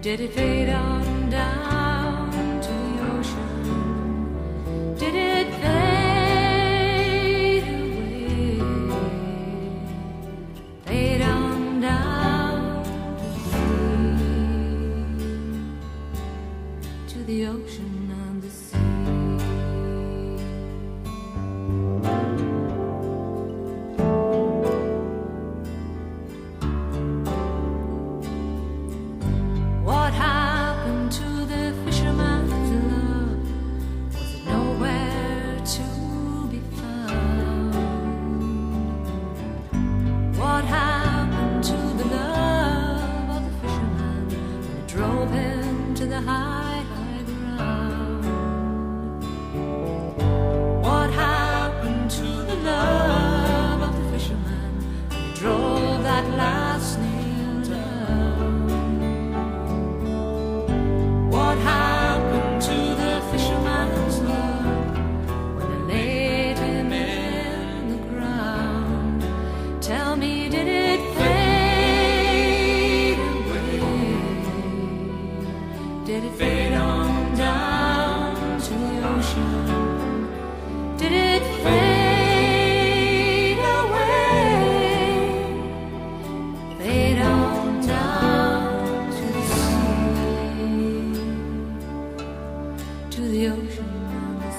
Did it fade on down to the ocean? Did it fade away? Fade on down to the ocean and the sea. What happened to the fisherman's love? Was it nowhere to be found? What happened to the love of the fisherman when it drove him to the high, high ground? What happened to the love of the fisherman when it drove that last nail down? What happened to the fisherman's love when they laid him in the ground? Tell me, did it fade away? Did it fade on down to the ocean? Did it fade away? Fade on down to the sea, to the ocean and the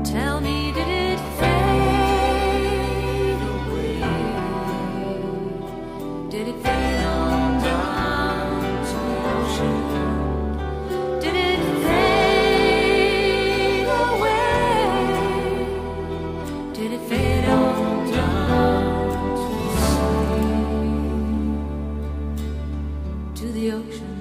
Tell me, did it fade away? Did it fade on down to the ocean? Did it fade away? Did it fade on down to the sea, to the ocean?